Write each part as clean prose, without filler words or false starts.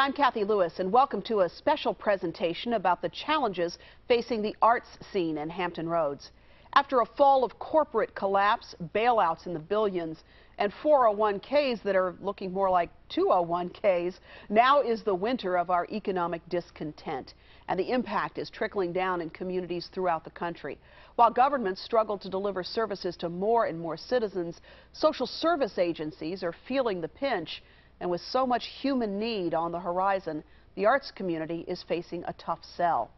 Hi, I'm Cathy Lewis, and welcome to a special presentation about the challenges facing the arts scene in Hampton Roads. After a fall of corporate collapse, bailouts in the billions, and 401ks that are looking more like 201ks, now is the winter of our economic discontent, and the impact is trickling down in communities throughout the country. While governments struggle to deliver services to more and more citizens, social service agencies are feeling the pinch. And with so much human need on the horizon, the arts community is facing a tough sell.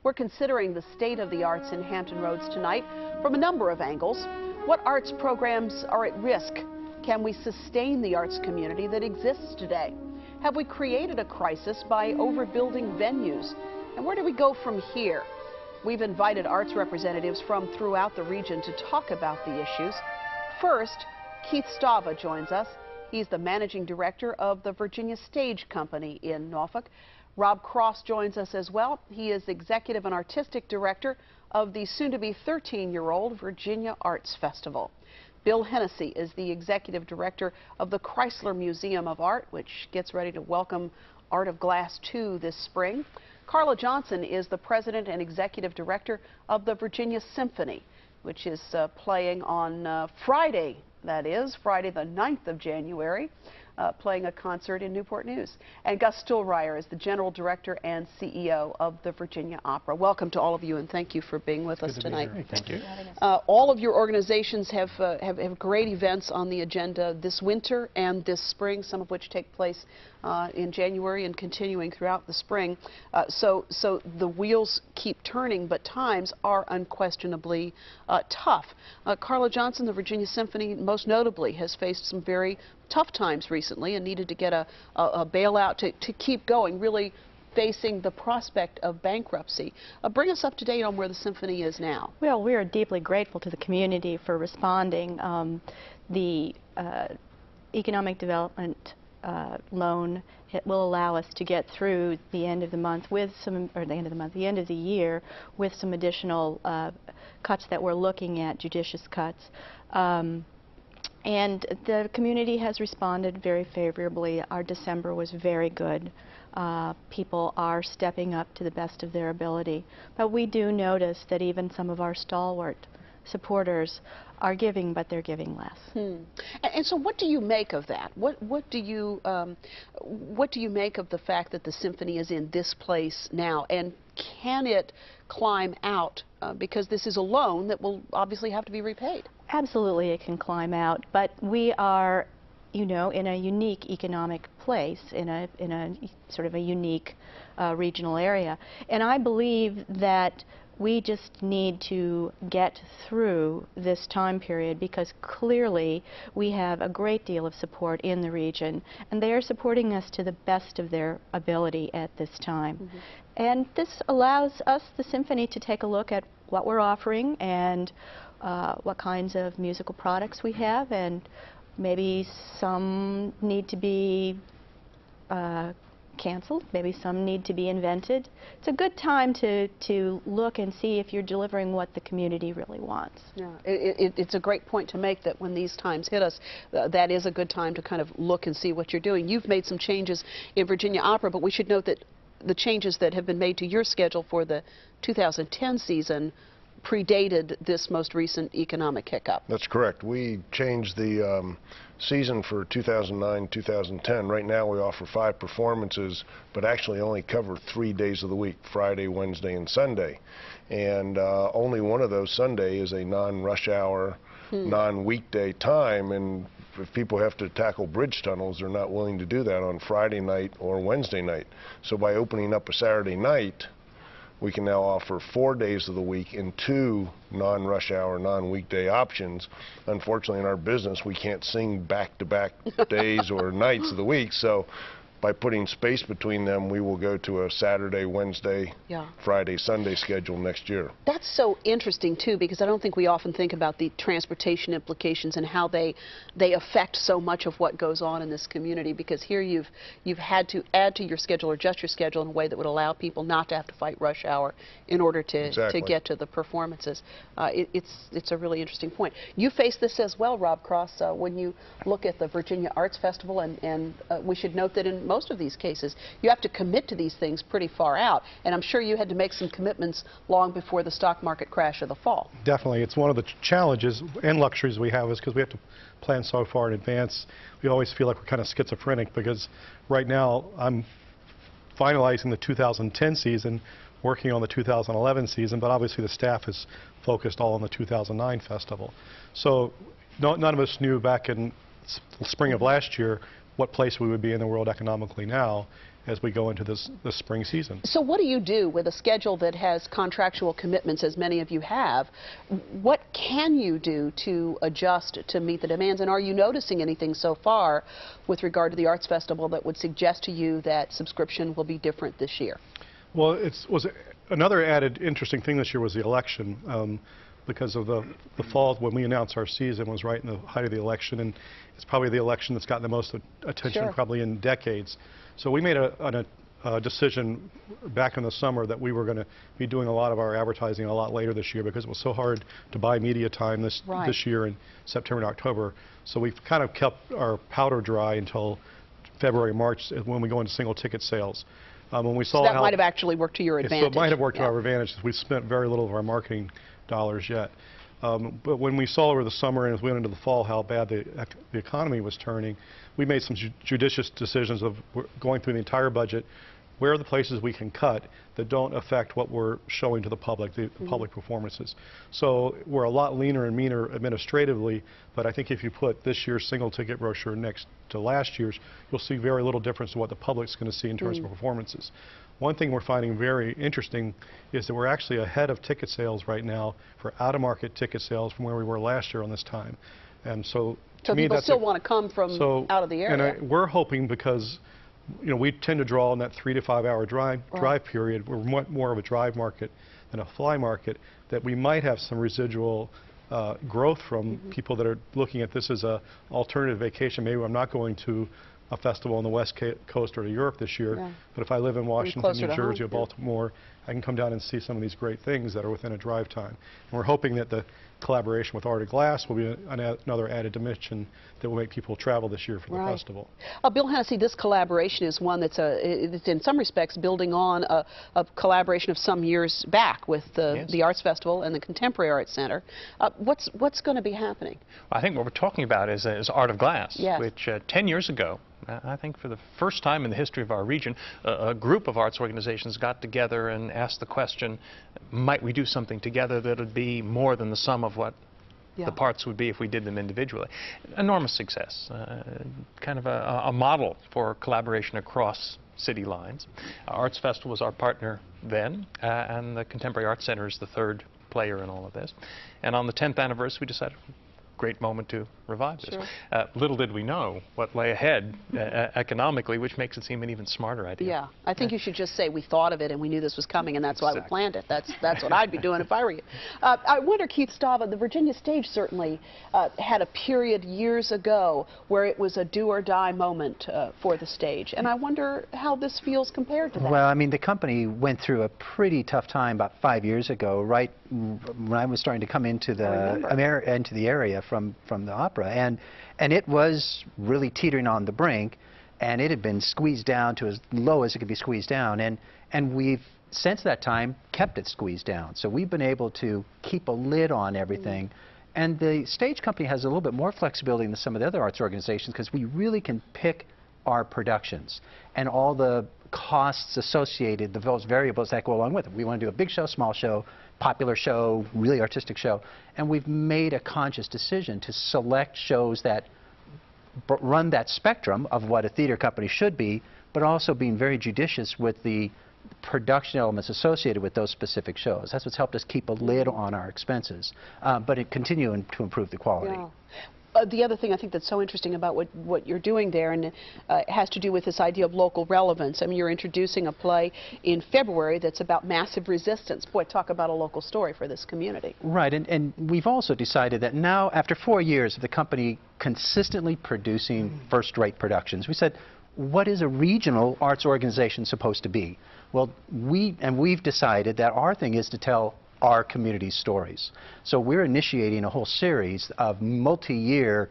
We're considering the state of the arts in Hampton Roads tonight from a number of angles. What arts programs are at risk? Can we sustain the arts community that exists today? Have we created a crisis by overbuilding venues? And where do we go from here? We've invited arts representatives from throughout the region to talk about the issues. First, Keith Stava joins us. He's the managing director of the Virginia Stage Company in Norfolk. Rob Cross joins us as well. He is executive and artistic director of the soon-to-be 13-year-old Virginia Arts Festival. Bill Hennessy is the executive director of the Chrysler Museum of Art, which gets ready to welcome Art of Glass 2 this spring. Carla Johnson is the president and executive director of the Virginia Symphony, which is playing on Friday. That is, Friday the 9th of January, playing a concert in Newport News. And Gus Stuhlreier is the General Director and CEO of the Virginia Opera. Welcome to all of you, and thank you for being with us tonight. Thank you. All of your organizations have great events on the agenda this winter and this spring, some of which take place in January and continuing throughout the spring. So the wheels keep turning, but times are unquestionably tough. Carla Johnson, the Virginia Symphony, most notably, has faced some very tough times recently and needed to get a bailout to keep going, really facing the prospect of bankruptcy. Bring us up to date on where the Symphony is now. Well, we are deeply grateful to the community for responding. The economic development loan will allow us to get through the end of the month with some, or the end of the year with some additional cuts that we're looking at, judicious cuts. And the community has responded very favorably. Our December was very good. People are stepping up to the best of their ability. But we do notice that even some of our stalwart supporters are giving, but they're giving less. And so what do you make of that? What do you make of the fact that the Symphony is in this place now? And can it climb out? Because this is a loan that will obviously have to be repaid. Absolutely, it can climb out, but we are, you know, in a unique economic place, in a sort of a unique regional area. And I believe that we just need to get through this time period because clearly we have a great deal of support in the region, and they are supporting us to the best of their ability at this time. And this allows us, the Symphony, to take a look at what we're offering and what kinds of musical products we have, and maybe some need to be canceled, maybe some need to be invented. It's a good time to look and see if you're delivering what the community really wants. Yeah, it's a great point to make, that when these times hit us, that is a good time to kind of look and see what you're doing. You've made some changes in Virginia Opera, but we should note that the changes that have been made to your schedule for the 2010 season predated this most recent economic hiccup. That's correct. We changed the season for 2009-2010. Right now we offer 5 performances, but actually only cover 3 days of the week, Friday, Wednesday, and Sunday. And only one of those, Sunday, is a non-rush hour, non-weekday time. And if people have to tackle bridge tunnels, they're not willing to do that on Friday night or Wednesday night. So by opening up a Saturday night, we can now offer 4 days of the week in 2 non-rush hour, non-weekday options. Unfortunately, in our business, we can't sing back-to-back days or nights of the week. So by putting space between them, we will go to a Saturday, Wednesday, Friday, Sunday schedule next year. That's so interesting, too, because I don't think we often think about the transportation implications and how they affect so much of what goes on in this community, because here you've had to add to your schedule or adjust your schedule in a way that would allow people not to have to fight rush hour in order to get to the performances. It's a really interesting point. You face this as well, Rob Cross, when you look at the Virginia Arts Festival, and we should note that in most of these cases, you have to commit to these things pretty far out. And I'm sure you had to make some commitments long before the stock market crash of the fall. Definitely. It's one of the challenges and luxuries we have is because we have to plan so far in advance. We always feel like we're kind of schizophrenic because right now I'm finalizing the 2010 season, working on the 2011 season, but obviously the staff is focused all on the 2009 festival. So none of us knew back in spring of last year what place we would be in the world economically now as we go into this spring season. So what do you do with a schedule that has contractual commitments, as many of you have? What can you do to adjust to meet the demands? And are you noticing anything so far with regard to the Arts Festival that would suggest to you that subscription will be different this year? Well, another added interesting thing this year was the election. Because of the fall when we announced our season was right in the height of the election, and it's probably the election that's gotten the most attention probably in decades. So we made a decision back in the summer that we were going to be doing a lot of our advertising a lot later this year because it was so hard to buy media time this year in September and October. So we've kind of kept our powder dry until February, March when we go into single ticket sales. When we saw so that might have actually worked to your advantage. So it might have worked to our advantage. We've spent very little of our marketing dollars yet. But when we saw over the summer and as we went into the fall how bad the economy was turning, we made some judicious decisions of going through the entire budget. Where are the places we can cut that don't affect what we're showing to the public, the public performances? So we're a lot leaner and meaner administratively, but I think if you put this year's single ticket brochure next to last year's, you'll see very little difference to what the public's going to see in terms of performances. One thing we're finding very interesting is that we're actually ahead of ticket sales right now for out-of-market ticket sales from where we were last year on this time. And so to me, people that's still want to come from out of the area. And we're hoping because we tend to draw in that 3 to 5 hour drive period. We're more of a drive market than a fly market, that we might have some residual growth from people that are looking at this as an alternative vacation. Maybe I'm not going to a festival on the West Coast or to Europe this year, but if I live in Washington, New Jersey, or Baltimore, I can come down and see some of these great things that are within a drive time. And we're hoping that the collaboration with Art of Glass will be another added dimension that will make people travel this year for the festival. Bill Hennessy, this collaboration is one that's it's in some respects building on a collaboration of some years back with the Arts Festival and the Contemporary Arts Center. What's going to be happening? Well, I think what we're talking about is Art of Glass, which 10 years ago, I think for the first time in the history of our region, a group of arts organizations got together and asked the question, might we do something together that would be more than the sum of what the parts would be if we did them individually. Enormous success, kind of a model for collaboration across city lines. Arts Festival was our partner then, and the Contemporary Arts Center is the third player in all of this. And on the 10th anniversary, we decided, great moment to revive this. Little did we know what lay ahead economically, which makes it seem an even smarter idea. Yeah, I think you should just say we thought of it and we knew this was coming and that's why we planned it. That's what I'd be doing if I were you. I wonder, Keith Stava, the Virginia stage certainly had a period years ago where it was a do-or-die moment for the stage, and I wonder how this feels compared to that. Well, I mean, the company went through a pretty tough time about 5 years ago, right when I was starting to come into the area from the opera, and it was really teetering on the brink, and it had been squeezed down to as low as it could be squeezed down, and we've since that time kept it squeezed down. So we've been able to keep a lid on everything, and the stage company has a little bit more flexibility than some of the other arts organizations because we really can pick our productions and all the costs associated, those variables that go along with it. We want to do a big show, small show, popular show, really artistic show, and we've made a conscious decision to select shows that run that spectrum of what a theater company should be, but also being very judicious with the production elements associated with those specific shows. That's what's helped us keep a lid on our expenses, but it continuing to improve the quality. The other thing I think that's so interesting about what you're doing there, and it has to do with this idea of local relevance. I mean, you're introducing a play in February that's about massive resistance. Boy, talk about a local story for this community. Right, and we've also decided that now, after 4 years of the company consistently producing first-rate productions, we said, what is a regional arts organization supposed to be? Well, we've decided that our thing is to tell our community stories. So we're initiating a whole series of multi-year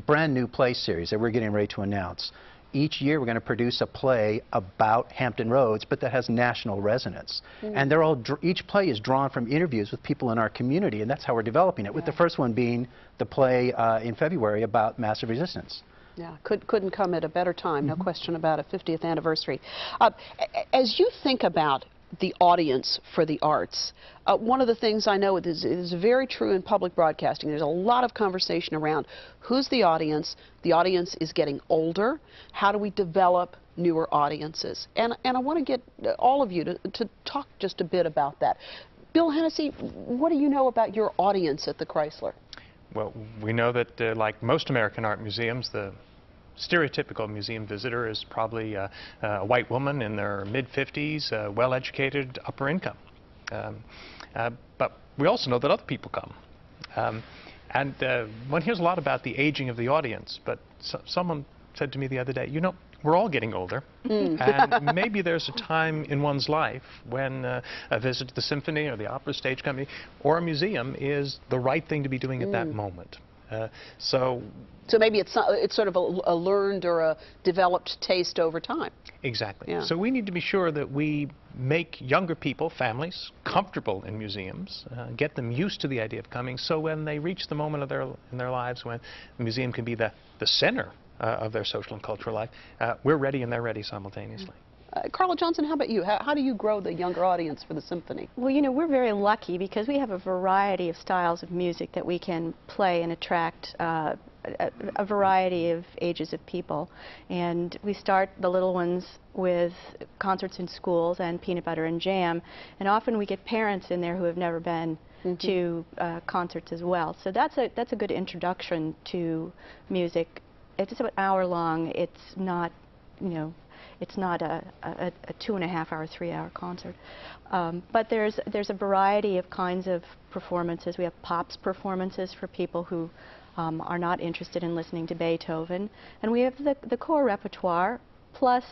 brand new play series that we're getting ready to announce. Each year we're going to produce a play about Hampton Roads, but that has national resonance. And they're all each play is drawn from interviews with people in our community, and that's how we're developing it, with the first one being the play in February about massive resistance. Yeah, couldn't come at a better time, no question about it, 50th anniversary. As you think about the audience for the arts, one of the things I know is very true in public broadcasting. There's a lot of conversation around who's the audience. The audience is getting older. How do we develop newer audiences? And I want to get all of you to talk just a bit about that. Bill Hennessy, what do you know about your audience at the Chrysler? Well, we know that like most American art museums, the stereotypical museum visitor is probably a white woman in their mid-50s, well-educated, upper income. But we also know that other people come. And one hears a lot about the aging of the audience, but someone said to me the other day, you know, we're all getting older, and maybe there's a time in one's life when a visit to the symphony or the opera stage company or a museum is the right thing to be doing at that moment. So maybe it's sort of a learned or a developed taste over time. Exactly. Yeah. So we need to be sure that we make younger people, families, comfortable in museums, get them used to the idea of coming, so when they reach the moment of in their lives when the museum can be the center of their social and cultural life, we're ready and they're ready simultaneously. Carla Johnson, how about you? How do you grow the younger audience for the symphony? Well, you know, we're very lucky because we have a variety of styles of music that we can play and attract a variety of ages of people. And we start the little ones with concerts in schools and peanut butter and jam. And often we get parents in there who have never been to concerts as well. So that's a good introduction to music. It's about an hour long. It's not, you know, it's not a 2.5-hour, 3-hour concert. But there's a variety of kinds of performances. We have pops performances for people who are not interested in listening to Beethoven. And we have the core repertoire, plus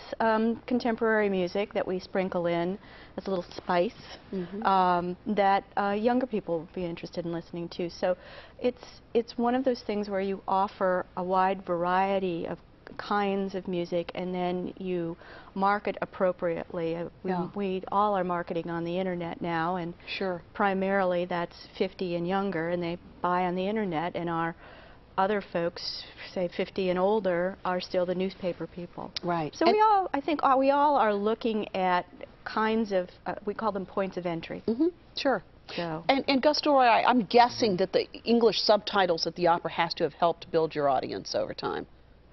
contemporary music that we sprinkle in as a little spice that younger people would be interested in listening to. So it's one of those things where you offer a wide variety of kinds of music, and then you market appropriately. We all are marketing on the internet now, and primarily that's 50 and younger, and they buy on the internet, and our other folks, say 50 and older, are still the newspaper people. Right. So I think we all are looking at kinds of, we call them points of entry. Sure. So. And Gus Doroy, I'm guessing that the English subtitles at the opera has to have helped build your audience over time.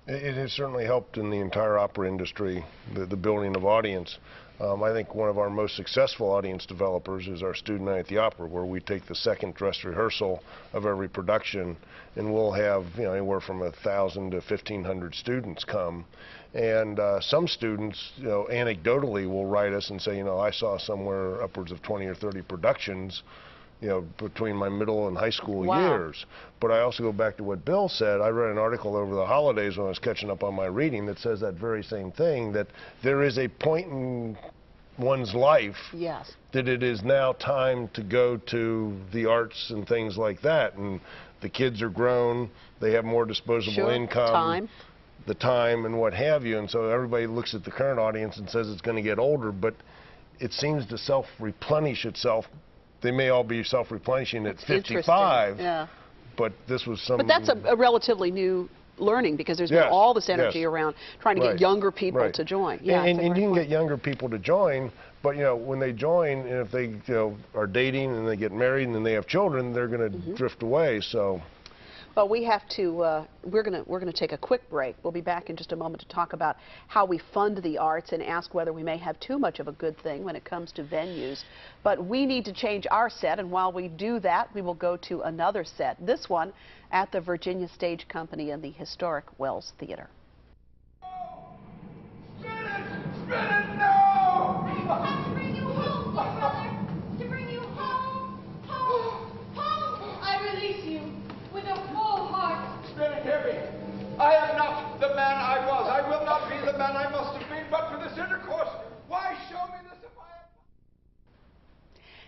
It has certainly helped in the entire opera industry, the building of audience. I think one of our most successful audience developers is our Student Night at the Opera, where we take the second dress rehearsal of every production, and we'll have, you know, anywhere from 1,000 to 1,500 students come. And some students, you know, anecdotally will write us and say, you know, I saw somewhere upwards of 20 or 30 productions, you know, between my middle and high school years. But I also go back to what Bill said. I read an article over the holidays when I was catching up on my reading that says that very same thing, that there is a point in one's life that it is now time to go to the arts and things like that. And the kids are grown, they have more disposable income, the time and what have you. And so everybody looks at the current audience and says it's going to get older, but it seems to self-replenish itself. They may all be self-replenishing at 55, but this was some... But that's a relatively new learning, because there's been all this energy around trying to get younger people to join. And you can get younger people to join, but, you know, when they join, and if they, you know, are dating and they get married and then they have children, they're going to drift away, so... But we have to, we're going to take a quick break. We'll be back in just a moment to talk about how we fund the arts and ask whether we may have too much of a good thing when it comes to venues. But we need to change our set, and while we do that, we will go to another set, this one at the Virginia Stage Company in the historic Wells Theater. Spin it, no! I have to bring you home, dear brother. To bring you home, home, home. I release you with a full heart. Spirit, hear me. I am not the man I was. I will not be the man I must have been, but for this intercourse. Why show me this if I am...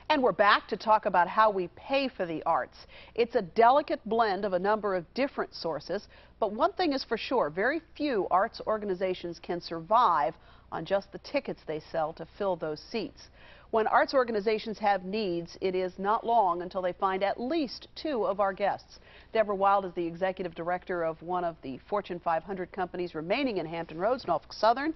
And we're back to talk about how we pay for the arts. It's a delicate blend of a number of different sources, but one thing is for sure, very few arts organizations can survive on just the tickets they sell to fill those seats. When arts organizations have needs, it is not long until they find at least two of our guests. Deborah Wild is the executive director of one of the Fortune 500 companies remaining in Hampton Roads, Norfolk Southern,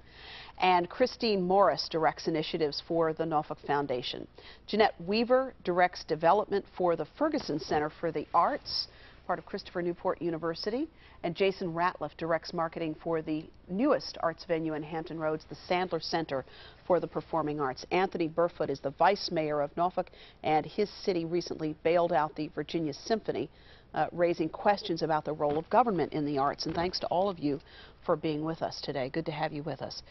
and Christine Morris directs initiatives for the Norfolk Foundation. Jeanette Weaver directs development for the Ferguson Center for the Arts, part of Christopher Newport University, and Jason Ratliff directs marketing for the newest arts venue in Hampton Roads, the Sandler Center for the Performing Arts. Anthony Burfoot is the vice mayor of Norfolk, and his city recently bailed out the Virginia Symphony, raising questions about the role of government in the arts. And thanks to all of you for being with us today. Good to have you with us.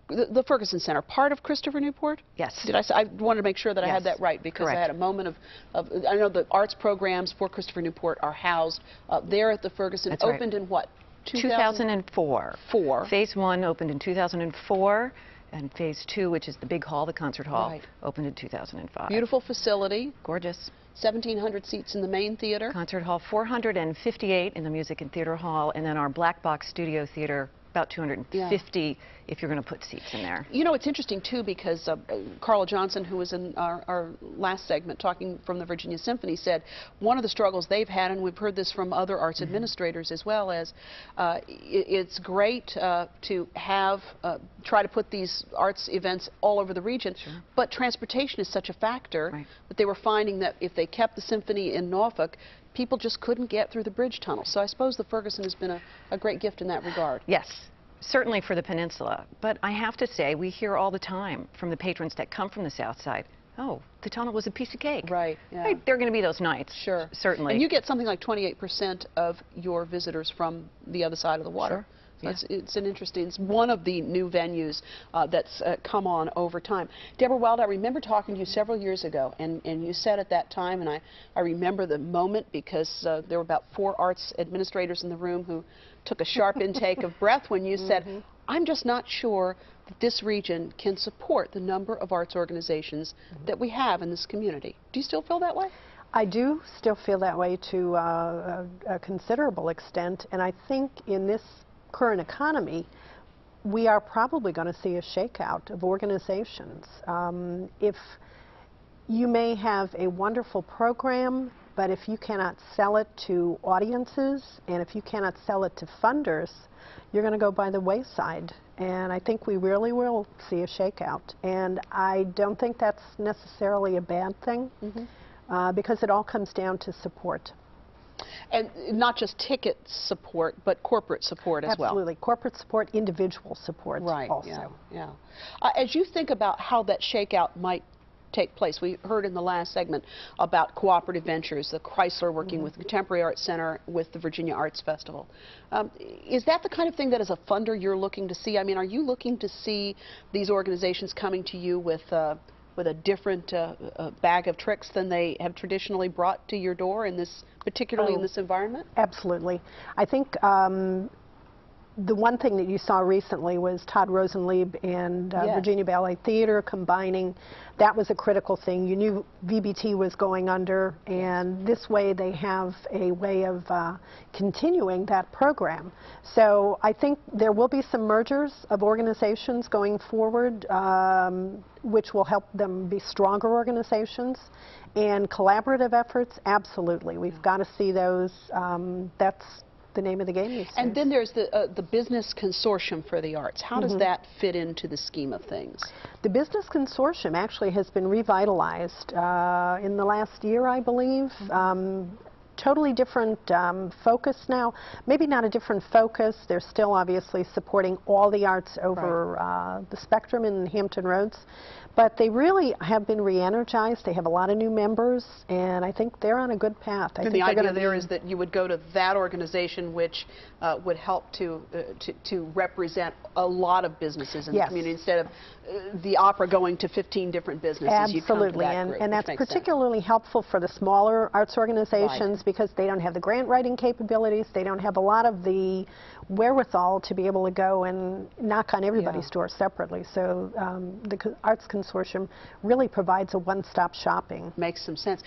The Ferguson Center, part of Christopher Newport? Yes. Did I wanted to make sure that I had that right, because Correct. I had a moment of I know the arts programs for Christopher Newport are housed there at the Ferguson. That's opened right. in what? 2004. 4. Phase 1 opened in 2004, and Phase 2, which is the big hall, the concert hall, Right. opened in 2005. Beautiful facility. Gorgeous. 1,700 seats in the main theater. Concert hall, 458 in the Music and Theater Hall, and then our Black Box Studio Theater, about 250 if you're going to put seats in there. You know, it's interesting, too, because Carla Johnson, who was in our last segment talking from the Virginia Symphony, said one of the struggles they've had, and we've heard this from other arts administrators as well, as it's great to have, try to put these arts events all over the region, but transportation is such a factor that they were finding that if they kept the symphony in Norfolk, people just couldn't get through the bridge tunnel. So I suppose the Ferguson has been a great gift in that regard. Yes, certainly for the peninsula. But I have to say, we hear all the time from the patrons that come from the south side, oh, the tunnel was a piece of cake. Right, yeah. Right, there are going to be those nights. Sure. Certainly. And you get something like 28% of your visitors from the other side of the water. Sure. So it's an interesting, it's one of the new venues that's come on over time. Deborah Wild, I remember talking to you several years ago, and you said at that time, and I remember the moment because there were about 4 arts administrators in the room who took a sharp intake of breath when you said, I'm just not sure that this region can support the number of arts organizations that we have in this community. Do you still feel that way? I do still feel that way to a considerable extent, and I think in this current economy, we are probably going to see a shakeout of organizations. If you may have a wonderful program, but if you cannot sell it to audiences, and if you cannot sell it to funders, you're going to go by the wayside. And I think we really will see a shakeout. And I don't think that's necessarily a bad thing, because it all comes down to support. And not just ticket support, but corporate support as well. Absolutely. Corporate support, individual support also. Yeah. As you think about how that shakeout might take place, we heard in the last segment about cooperative ventures, the Chrysler working with the Contemporary Arts Center, with the Virginia Arts Festival. Is that the kind of thing that as a funder you're looking to see? I mean, are you looking to see these organizations coming to you with a different bag of tricks than they have traditionally brought to your door in this, particularly in this environment? Absolutely. I think the one thing that you saw recently was Todd Rosenlieb and Virginia Ballet Theater combining. That was a critical thing. You knew VBT was going under, and this way they have a way of continuing that program. So I think there will be some mergers of organizations going forward, which will help them be stronger organizations. And collaborative efforts, absolutely. We've got to see those. That's the name of the game these days. And then there's the Business Consortium for the Arts. How does that fit into the scheme of things? The Business Consortium actually has been revitalized in the last year, I believe. Totally different focus now. Maybe not a different focus. They're still obviously supporting all the arts over the spectrum in Hampton Roads. But they really have been re-energized. They have a lot of new members, and I think they're on a good path. I and think the idea there is that you would go to that organization, which would help to represent a lot of businesses in the community, instead of the opera going to 15 different businesses. Absolutely, and that's particularly helpful for the smaller arts organizations because they don't have the grant writing capabilities. They don't have a lot of the wherewithal to be able to go and knock on everybody's door separately. So the Arts Consortium really provides a one-stop shopping. Makes some sense.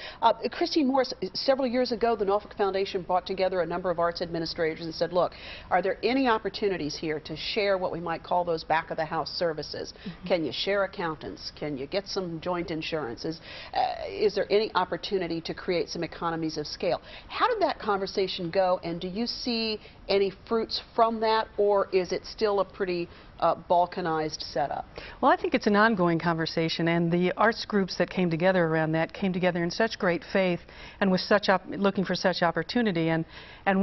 Christine Morris, several years ago, the Norfolk Foundation brought together a number of arts administrators and said, look, are there any opportunities here to share what we might call those back-of-the-house services? Can you share accountants? Can you get some joint insurance? Is there any opportunity to create some economies of scale? How did that conversation go, and do you see any fruits from that, or is it still a pretty balkanized setup? Well, I think it's an ongoing conversation, and the arts groups that came together around that came together in such great faith and with such looking for such opportunity. And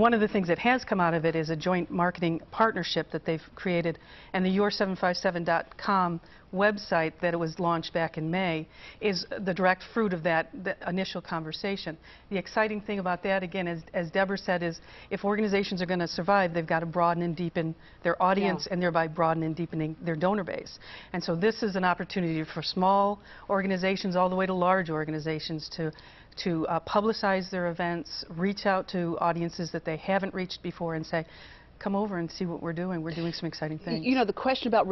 one of the things that has come out of it is a joint marketing partnership that they've created, and the your757.com website that it was launched back in May is the direct fruit of that initial conversation. The exciting thing about that, again, as Deborah said, is if organizations are going to survive, they've got to broaden and deepen their audience and thereby broaden and deepening their donor base. And so this is an opportunity for small organizations all the way to large organizations to publicize their events, reach out to audiences that they haven't reached before and say, come over and see what we're doing. We're doing some exciting things. You know, the question about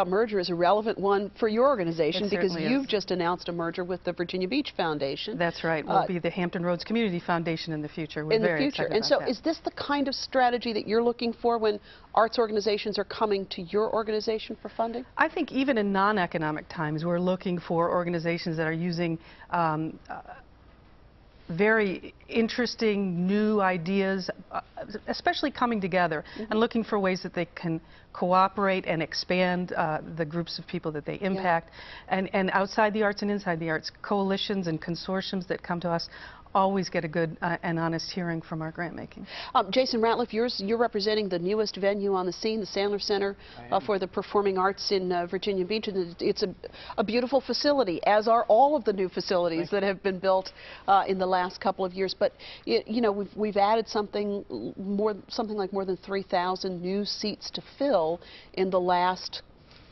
merger is a relevant one for your organization because you've just announced a merger with the Virginia Beach Foundation. That's right. We'll be the Hampton Roads Community Foundation in the future. We're very excited about that. Is this the kind of strategy that you're looking for when arts organizations are coming to your organization for funding? I think even in non-economic times, we're looking for organizations that are using very interesting new ideas, especially coming together and looking for ways that they can cooperate and expand the groups of people that they impact. And outside the arts and inside the arts, coalitions and consortiums that come to us always get a good and honest hearing from our grant making. Jason Ratliff, you're representing the newest venue on the scene, the Sandler Center for the Performing Arts in Virginia Beach. And it's a beautiful facility, as are all of the new facilities that have been built in the last couple of years. But you know, we've added something like more than 3,000 new seats to fill in the last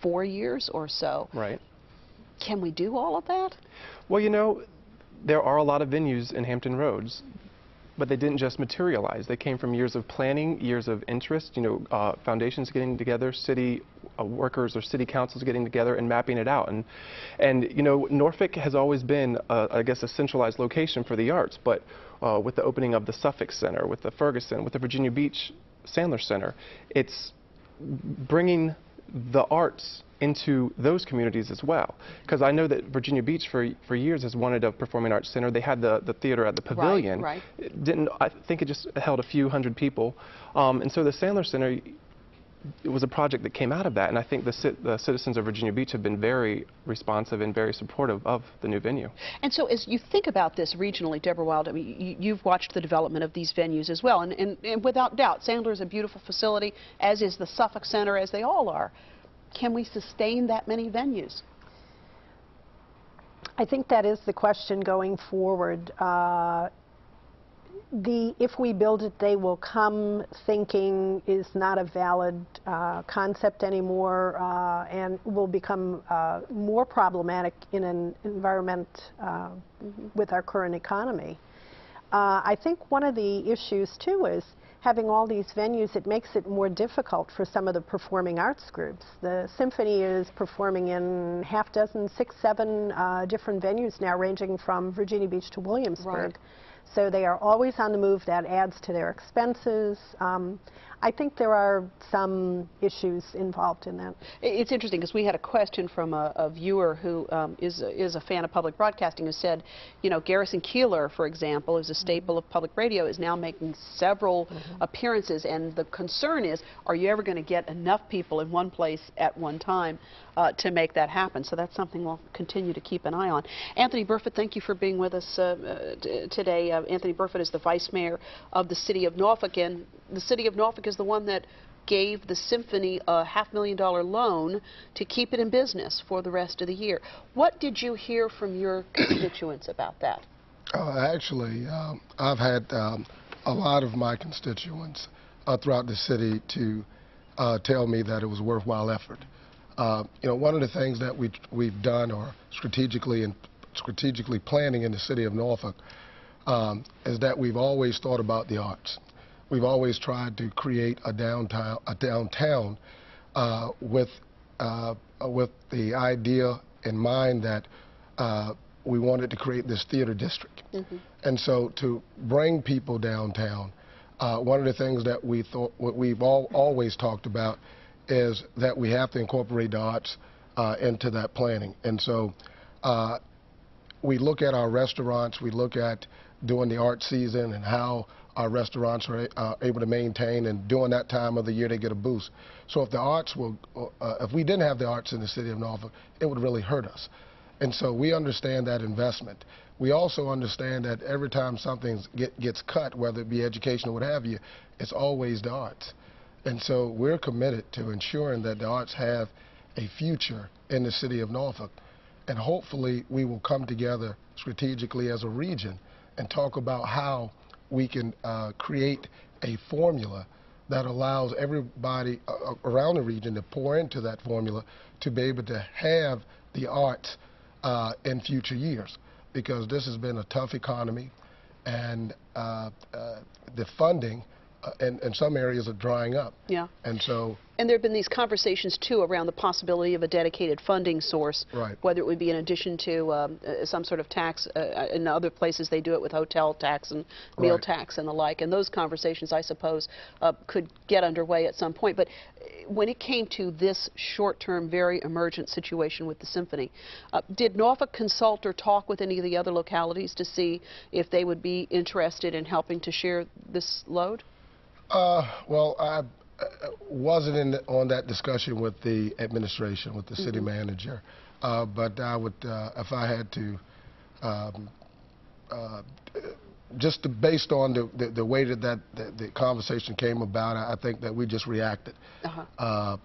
4 years or so. Right. Can we do all of that? Well, you know, there are a lot of venues in Hampton Roads, but they didn't just materialize. They came from years of planning, years of interest, you know, foundations getting together, city workers or city councils getting together and mapping it out. And you know, Norfolk has always been, I guess, a centralized location for the arts, but with the opening of the Suffolk Center, with the Ferguson, with the Virginia Beach Sandler Center, it's bringing the arts into those communities as well. Because I know that Virginia Beach for years has wanted a performing arts center. They had the theater at the Pavilion. Right. It didn't, I think it just held a few hundred people. And so the Sandler Center, it was a project that came out of that, and I think the citizens of Virginia Beach have been very responsive and very supportive of the new venue. And so as you think about this regionally, Deborah Wild, I mean, you've watched the development of these venues as well, and without doubt, Sandler is a beautiful facility, as is the Suffolk Center, as they all are. Can we sustain that many venues? I think that is the question going forward. If we build it, they will come thinking is not a valid concept anymore and will become more problematic in an environment with our current economy. I think one of the issues too is having all these venues, it makes it more difficult for some of the performing arts groups. The symphony is performing in half dozen, 6, 7 different venues now, ranging from Virginia Beach to Williamsburg. Right. So they are always on the move. That adds to their expenses. I think there are some issues involved in that. It's interesting because we had a question from a viewer who is a fan of public broadcasting who said, you know, Garrison Keillor, for example, is a staple of public radio, is now making several appearances, and the concern is, are you ever going to get enough people in one place at one time to make that happen? So that's something we'll continue to keep an eye on. Anthony Burfoot, thank you for being with us today. Anthony Burfoot is the Vice Mayor of the City of Norfolk, and the City of Norfolk is the one that gave the Symphony a $500,000 loan to keep it in business for the rest of the year. What did you hear from your constituents about that? Actually, I've had a lot of my constituents throughout the city to tell me that it was a worthwhile effort. You know, one of the things that we've done, or strategically planning in the City of Norfolk, is that we've always thought about the arts. we've always tried to create a downtown with the idea in mind that we wanted to create this theater district. And so to bring people downtown, one of the things that we've always talked about is that we have to incorporate the arts into that planning. And so we look at our restaurants, we look at during the art season and how our restaurants are able to maintain, and during that time of the year they get a boost. So if the arts if we didn't have the arts in the city of Norfolk, it would really hurt us. And so we understand that investment. We also understand that every time something gets cut, whether it be education or what have you, it's always the arts. And so we're committed to ensuring that the arts have a future in the city of Norfolk. And hopefully we will come together strategically as a region and talk about how we can create a formula that allows everybody around the region to pour into that formula to be able to have the arts in future years, because this has been a tough economy, and the funding in some areas are drying up. Yeah. And so. And there have been these conversations, too, around the possibility of a dedicated funding source, right, whether it would be in addition to some sort of tax. In other places, they do it with hotel tax and meal right, tax and the like. And those conversations, I suppose, could get underway at some point. But when it came to this short-term, very emergent situation with the symphony, did Norfolk consult or talk with any of the other localities to see if they would be interested in helping to share this load? Well, I wasn't on that discussion with the administration, with the city manager, but I would, if I had to, based on the way that the conversation came about, I think that we just reacted. I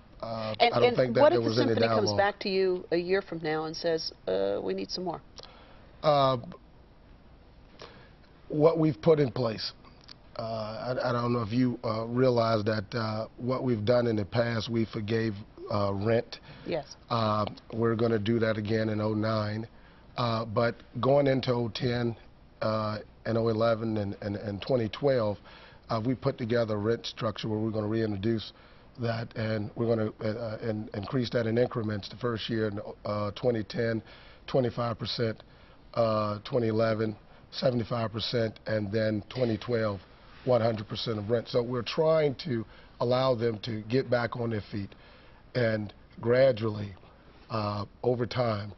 don't think that there was any dialogue. What if the symphony comes back to you a year from now and says, we need some more? What we've put in place. I don't know if you realize that what we've done in the past, we forgave rent. Yes. We're going to do that again in '09. But going into '10 and '11 and 2012, we put together a rent structure where we're going to reintroduce that, and we're going to increase that in increments. The first year in 2010, 25%, 2011, 75%, and then 2012. 100% of rent. So we're trying to allow them to get back on their feet and gradually, over time,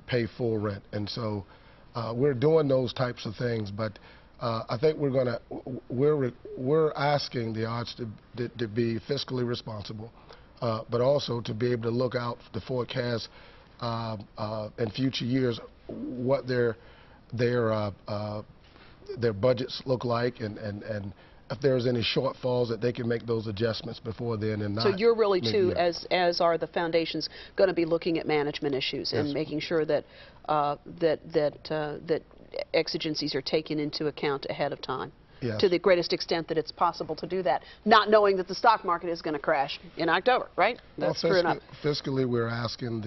pay full rent. And so we're doing those types of things. But I think we're asking the arts to be fiscally responsible, but also to be able to look out to forecast in future years what their budgets look like, and if there's any shortfalls, that they can make those adjustments before then and not. So you're really, too, as are the foundations, going to be looking at management issues and making sure that that exigencies are taken into account ahead of time. Yes. To the greatest extent that it's possible to do that, not knowing that the stock market is going to crash in October, right? That's true enough. Fiscally, we're asking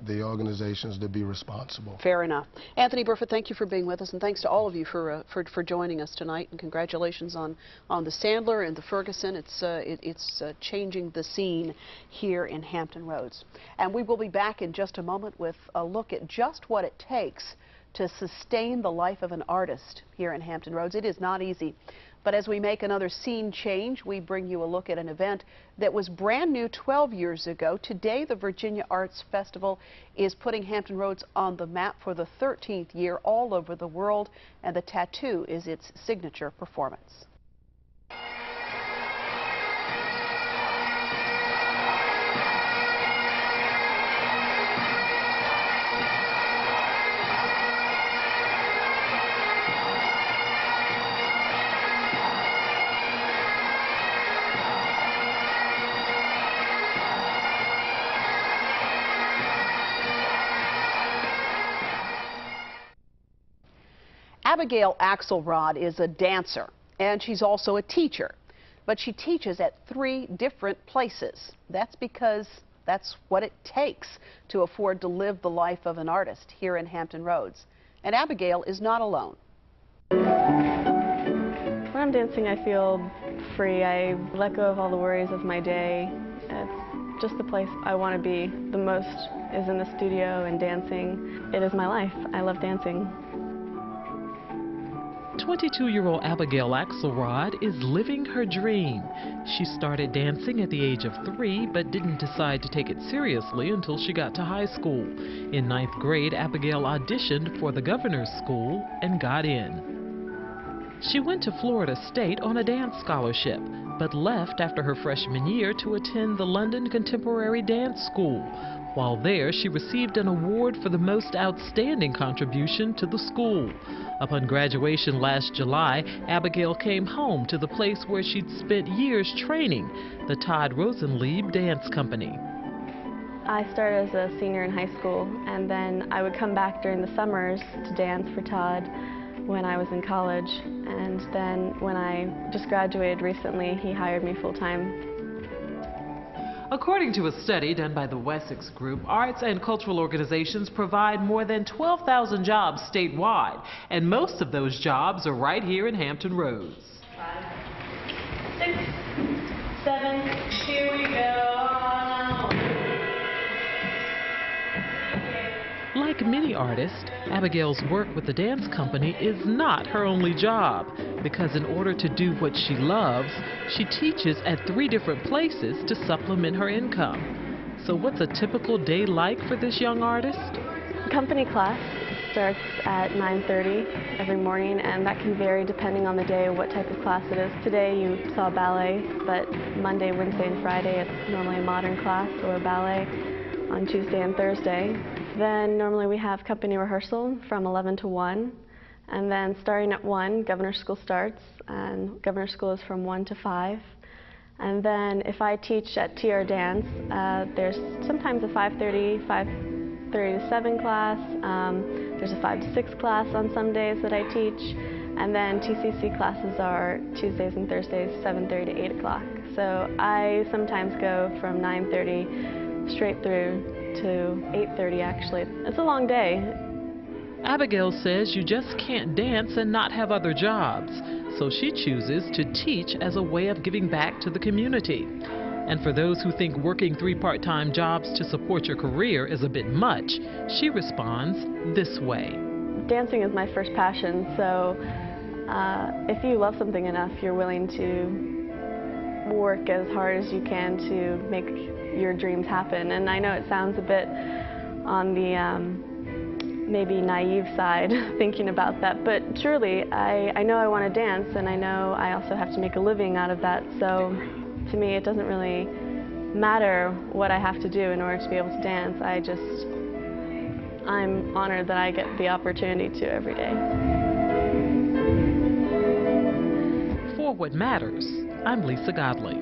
the organizations to be responsible. Fair enough. Anthony Burford, thank you for being with us, and thanks to all of you for joining us tonight. And congratulations on the Sandler and the Ferguson. It's changing the scene here in Hampton Roads. And we will be back in just a moment with a look at just what it takes to sustain the life of an artist here in Hampton Roads. It is not easy. But as we make another scene change, we bring you a look at an event that was brand new 12 years ago. Today, the Virginia Arts Festival is putting Hampton Roads on the map for the 13th year all over the world, and the tattoo is its signature performance. Abigail Axelrod is a dancer, and she's also a teacher, but she teaches at 3 different places. That's because that's what it takes to afford to live the life of an artist here in Hampton Roads. And Abigail is not alone. When I'm dancing, I feel free. I let go of all the worries of my day. It's just the place I want to be the most is in the studio and dancing. It is my life. I love dancing. 22-year-old Abigail Axelrod is living her dream. She started dancing at the age of 3, but didn't decide to take it seriously until she got to high school. In 9th grade, Abigail auditioned for the governor's school and got in. She went to Florida State on a dance scholarship, but left after her freshman year to attend the London Contemporary Dance School. While there, she received an award for the most outstanding contribution to the school. Upon graduation last July, Abigail came home to the place where she'd spent years training, the Todd Rosenlieb Dance Company. I started as a senior in high school, and then I would come back during the summers to dance for Todd when I was in college. And then when I just graduated recently, he hired me full-time. According to a study done by the Wessex Group, arts and cultural organizations provide more than 12,000 jobs statewide, and most of those jobs are right here in Hampton Roads. 5, 6, 7, here we go. Like many artists, Abigail's work with the dance company is not her only job, because in order to do what she loves, she teaches at 3 different places to supplement her income. So what's a typical day like for this young artist? Company class starts at 9:30 every morning, and that can vary depending on the day what type of class it is. Today you saw ballet, but Monday, Wednesday, and Friday it's normally a modern class or ballet on Tuesday and Thursday. Then normally we have company rehearsal from 11 to 1, and then starting at 1, Governor School starts, and Governor School is from 1 to 5. And then if I teach at TR Dance, there's sometimes a 5:30 to 7 class. There's a 5 to 6 class on some days that I teach, and then TCC classes are Tuesdays and Thursdays, 7:30 to 8 o'clock. So I sometimes go from 9:30 straight through to 8:30 actually. It's a long day. Abigail says you just can't dance and not have other jobs, so she chooses to teach as a way of giving back to the community. And for those who think working 3 part-time jobs to support your career is a bit much, she responds this way. Dancing is my first passion, so if you love something enough, you're willing to work as hard as you can to make your dreams happen. And I know it sounds a bit on the maybe naive side thinking about that, but truly I know I want to dance, and I know I also have to make a living out of that. So to me it doesn't really matter what I have to do in order to be able to dance. I'm honored that I get the opportunity to every day. For What Matters, I'm Lisa Godley.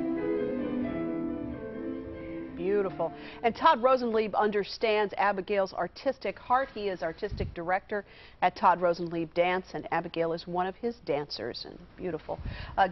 Beautiful. And Todd Rosenlieb understands Abigail's artistic heart. He is artistic director at Todd Rosenlieb Dance, and Abigail is one of his dancers. And beautiful.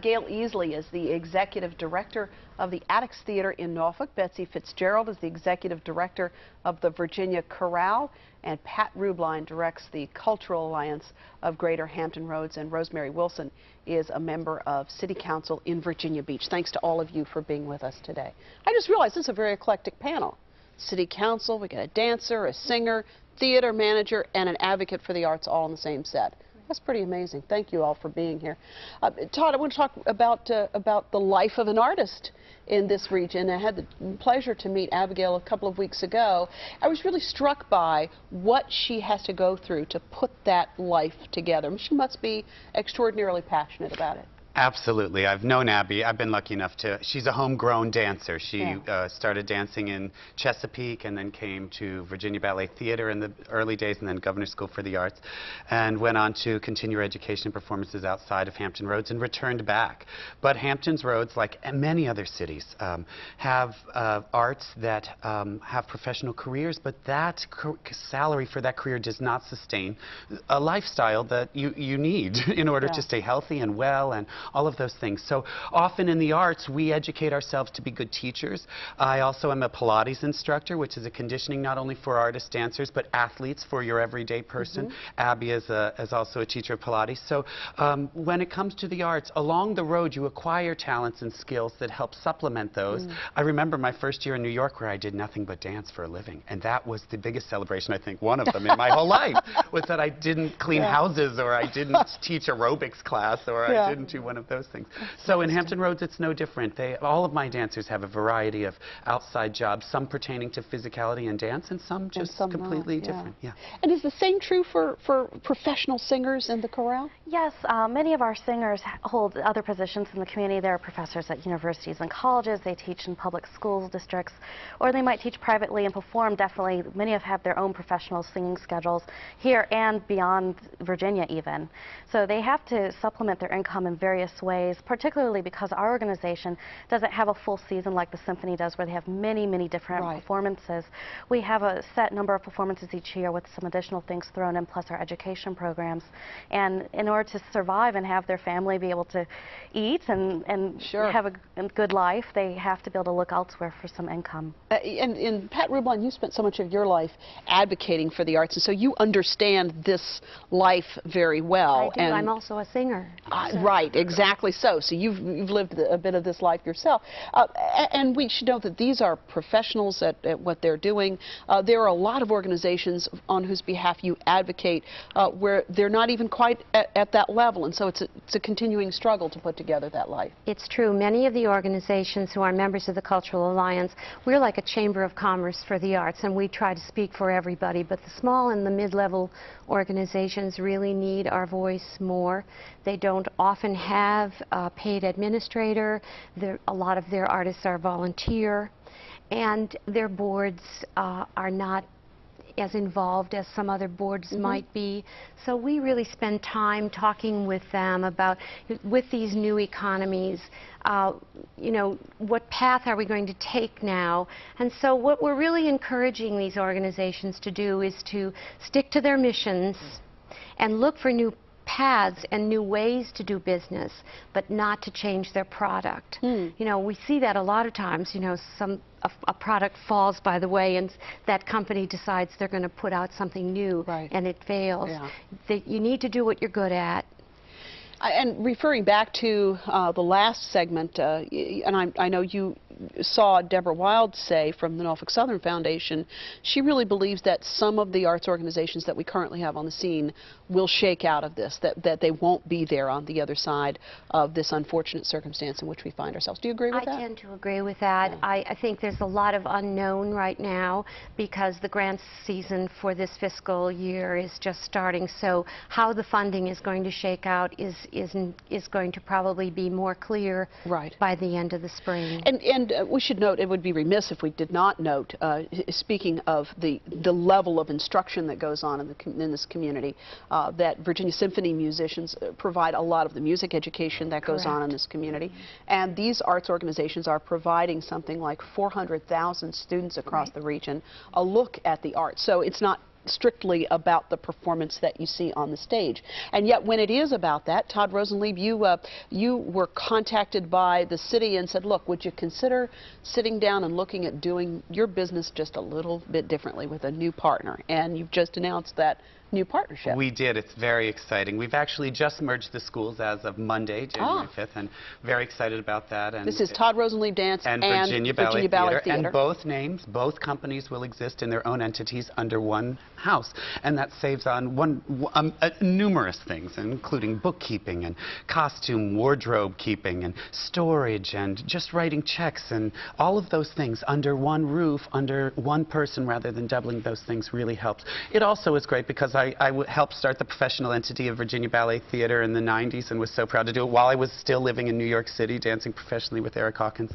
Gail Easley is the executive director of the Attucks Theater in Norfolk. Betsy Fitzgerald is the executive director of the Virginia Chorale, and Pat Rubline directs the Cultural Alliance of Greater Hampton Roads, and Rosemary Wilson is a member of City Council in Virginia Beach. Thanks to all of you for being with us today. I just realized this is a very eclectic panel. City Council, we got a dancer, a singer, theater manager, and an advocate for the arts all in the same set. That's pretty amazing. Thank you all for being here. Todd, I want to talk about the life of an artist in this region. I had the pleasure to meet Abigail a couple of weeks ago. I was really struck by what she has to go through to put that life together. She must be extraordinarily passionate about it. Absolutely. I've known Abby. I've been lucky enough to, she's a homegrown dancer. She started dancing in Chesapeake and then came to Virginia Ballet Theater in the early days, and then Governor's School for the Arts, and went on to continue her education performances outside of Hampton Roads and returned back. But Hampton Roads, like many other cities, have arts that have professional careers, but that salary for that career does not sustain a lifestyle that you need in order to stay healthy and well, and all of those things. So often in the arts, we educate ourselves to be good teachers. I also am a Pilates instructor, which is a conditioning not only for artists, dancers, but athletes, for your everyday person. Abby is also a teacher of Pilates. So when it comes to the arts, along the road, you acquire talents and skills that help supplement those. I remember my first year in New York where I did nothing but dance for a living, and that was the biggest celebration, I think, one of them in my whole life, was that I didn't clean houses, or I didn't teach aerobics class, or I didn't do one of those things. So in Hampton Roads, it's no different. All of my dancers have a variety of outside jobs, some pertaining to physicality and dance, and some just completely different. And is the same true for professional singers in the chorale? Yes, many of our singers hold other positions in the community. They're professors at universities and colleges. They teach in public school districts, or they might teach privately and perform. Definitely, many have their own professional singing schedules here and beyond Virginia even. So they have to supplement their income in various ways, particularly because our organization doesn't have a full season like the symphony does, where they have many, many different performances. We have a set number of performances each year with some additional things thrown in, plus our education programs. And in order to survive and have their family be able to eat and have a good life, they have to be able to look elsewhere for some income. And Pat Rublin, you spent so much of your life advocating for the arts, and so you understand this life very well. I do. I'm also a singer. Right, exactly so. So you've lived a bit of this life yourself. And we should know that these are professionals at what they're doing. There are a lot of organizations on whose behalf you advocate where they're not even quite at that level, and so it's a continuing struggle to put together that life. It's true. Many of the organizations who are members of the Cultural Alliance, we're like a chamber of commerce for the arts, and we try to speak for everybody, but the small and the mid-level organizations really need our voice more. They don't often have a paid administrator. A lot of their artists are volunteer, and their boards are not as involved as some other boards might be. So we really spend time talking with them about, with these new economies, you know, what path are we going to take now? And so what we're really encouraging these organizations to do is to stick to their missions and look for new paths and new ways to do business, but not to change their product. You know, we see that a lot of times. You know, a product falls by the way, and that company decides they're going to put out something new, and it fails. You need to do what you're good at. And referring back to the last segment, and I know you saw Deborah Wild say from the Norfolk Southern Foundation, she really believes that some of the arts organizations that we currently have on the scene will shake out of this, that they won't be there on the other side of this unfortunate circumstance in which we find ourselves. Do you agree with that? I tend to agree with that. I think there's a lot of unknown right now because the grant season for this fiscal year is just starting, so how the funding is going to shake out is going to probably be more clear by the end of the spring. And we should note, it would be remiss if we did not note, speaking of the level of instruction that goes on in this community, that Virginia Symphony musicians provide a lot of the music education that goes on in this community. And these arts organizations are providing something like 400,000 students across the region a look at the arts. So it's not strictly about the performance that you see on the stage. And yet when it is about that, Todd Rosenlieb, you were contacted by the city and said, look, would you consider sitting down and looking at doing your business just a little bit differently with a new partner? And you've just announced that new partnership. We did. It's very exciting. We've actually just merged the schools as of Monday, January 5th, and very excited about that. And this is Todd Rosenlieb Dance and Virginia Ballet Theater. And both names, both companies will exist in their own entities under one house. And that saves on numerous things, including bookkeeping and costume, wardrobe keeping and storage and just writing checks, and all of those things under one roof, under one person, rather than doubling those things really helps. It also is great because I helped start the professional entity of Virginia Ballet Theater in the 90s and was so proud to do it while I was still living in New York City, dancing professionally with Eric Hawkins.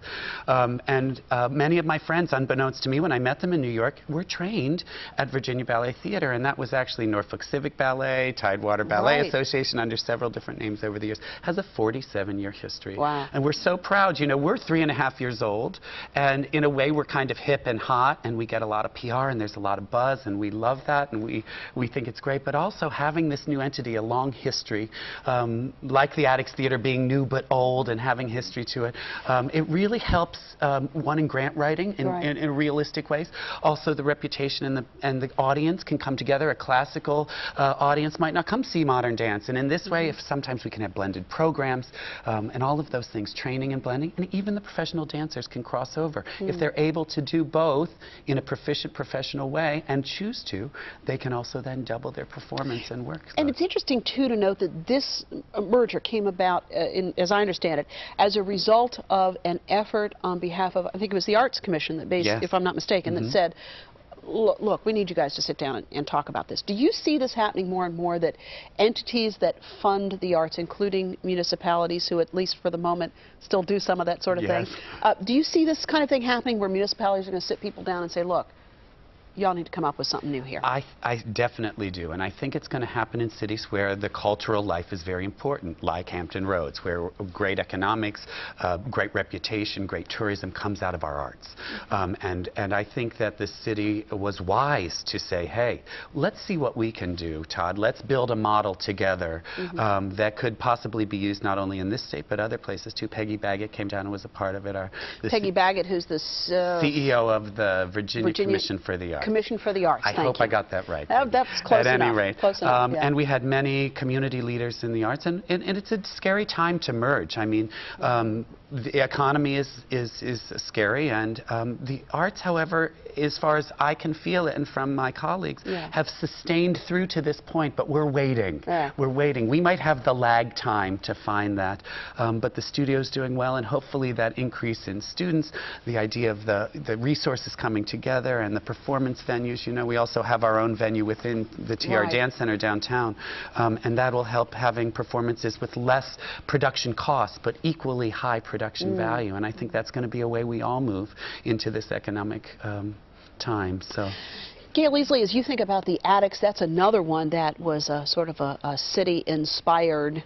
Many of my friends, unbeknownst to me when I met them in New York, were trained at Virginia Ballet Theater, and that was actually Norfolk Civic Ballet, Tidewater Ballet Association, under several different names over the years. Has a 47-year history. Wow. And we're so proud. You know, we're 3.5 years old, and in a way we're kind of hip and hot, and we get a lot of PR, and there's a lot of buzz, and we love that, and we think it's great, but also having this new entity, a long history, like the Attics Theater being new but old and having history to it, it really helps, one, in grant writing in realistic ways. Also, the reputation and the audience can come together. A classical audience might not come see modern dance, and in this way, if sometimes we can have blended programs and all of those things, training and blending, and even the professional dancers can cross over. If they're able to do both in a proficient, professional way and choose to, they can also then double their performance and work. And it's interesting, too, to note that this merger came about, as I understand it, as a result of an effort on behalf of, I think it was the Arts Commission that basically, if I'm not mistaken, that said, look, we need you guys to sit down and talk about this. Do you see this happening more and more, that entities that fund the arts, including municipalities who, at least for the moment, still do some of that sort of thing, do you see this kind of thing happening where municipalities are going to sit people down and say, look, y'all need to come up with something new here? I definitely do, and I think it's going to happen in cities where the cultural life is very important, like Hampton Roads, where great economics, great reputation, great tourism comes out of our arts. And I think that the city was wise to say, hey, let's see what we can do, Todd. Let's build a model together that could possibly be used not only in this state, but other places too. Peggy Baggett came down and was a part of it. Peggy Baggett, who's the CEO of the Virginia Commission for the Arts. Commission for the Arts. I hope I got that right. That's close enough. At any rate. Close enough, and we had many community leaders in the arts, and it's a scary time to merge. I mean, the economy is scary, and the arts, however, as far as I can feel it and from my colleagues, have sustained through to this point, but we're waiting. We're waiting. We might have the lag time to find that, but the studio's doing well, and hopefully that increase in students, the idea of the resources coming together and the performance venues. You know, we also have our own venue within the TR Dance Center downtown, and that will help having performances with less production costs, but equally high production value. And I think that's going to be a way we all move into this economic time. So. Gail Easley, as you think about the Attics, that's another one that was sort of a city-inspired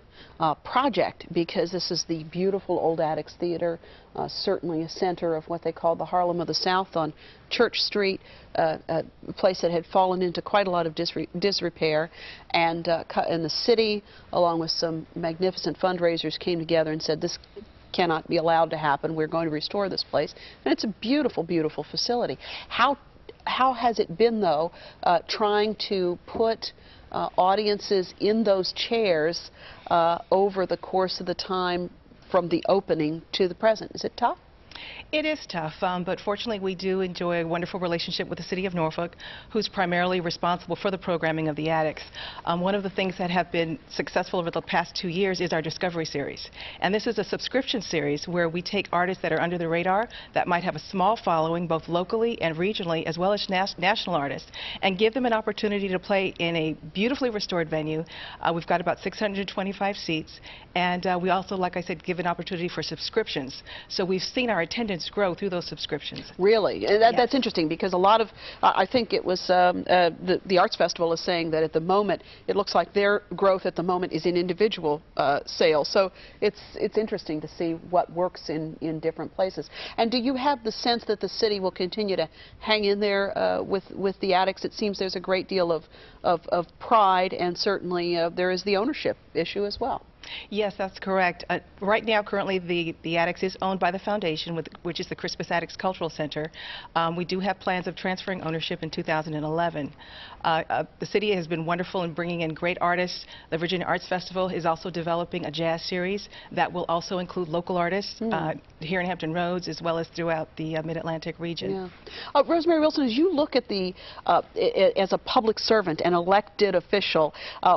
project, because this is the beautiful old Attics Theater, certainly a center of what they call the Harlem of the South on Church Street, a place that had fallen into quite a lot of disrepair, and the city, along with some magnificent fundraisers, came together and said, this cannot be allowed to happen. We're going to restore this place. And it's a beautiful, beautiful facility. How has it been, though, trying to put audiences in those chairs over the course of the time from the opening to the present? Is it tough? It is tough, but fortunately we do enjoy a wonderful relationship with the City of Norfolk, who's primarily responsible for the programming of the Attics. One of the things that have been successful over the past 2 years is our Discovery Series. And this is a subscription series where we take artists that are under the radar, that might have a small following, both locally and regionally, as well as national artists, and give them an opportunity to play in a beautifully restored venue. We've got about 625 seats, and we also, like I said, give an opportunity for subscriptions. So we've seen our attendance grow through those subscriptions. Really? That's interesting, because a lot of, I think it was the Arts Festival is saying that at the moment, it looks like their growth at the moment is in individual sales. So it's interesting to see what works in different places. And do you have the sense that the city will continue to hang in there with the Attics? It seems there's a great deal of pride, and certainly there is the ownership issue as well. Yes, that's correct. Right now, currently, the Attics is owned by the foundation, which is the Crispus Attucks Cultural Center. We do have plans of transferring ownership in 2011. The city has been wonderful in bringing in great artists. The Virginia Arts Festival is also developing a jazz series that will also include local artists here in Hampton Roads, as well as throughout the Mid-Atlantic region. Yeah. Rosemary Wilson, as you look at as a public servant, an elected official,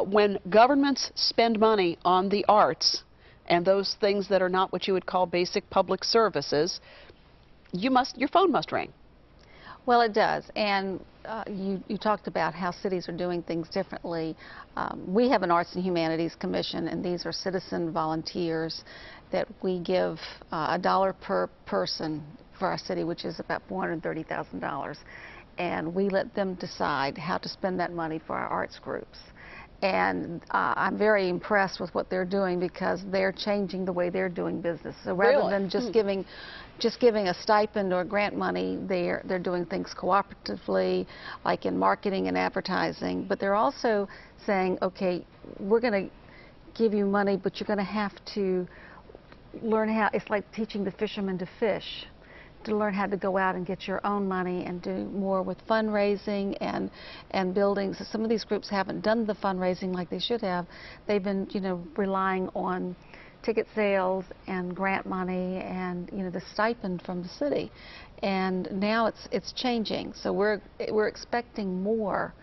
when governments spend money on the arts and those things that are not what you would call basic public services, your phone must ring. Well, it does. And you talked about how cities are doing things differently. We have an Arts and Humanities Commission, and these are citizen volunteers that we give $1 per person for our city, which is about $430,000. And we let them decide how to spend that money for our arts groups. And I'm very impressed with what they're doing because they're changing the way they're doing business. So rather than just giving a stipend or grant money, they're doing things cooperatively, like in marketing and advertising. But they're also saying, okay, we're going to give you money, but you're going to have to learn how. It's like teaching the fishermen to fish, to learn how to go out and get your own money and do more with fundraising and building. So some of these groups haven't done the fundraising like they should have. They've been, relying on ticket sales and grant money and, the stipend from the city. And now it's changing. So we're expecting more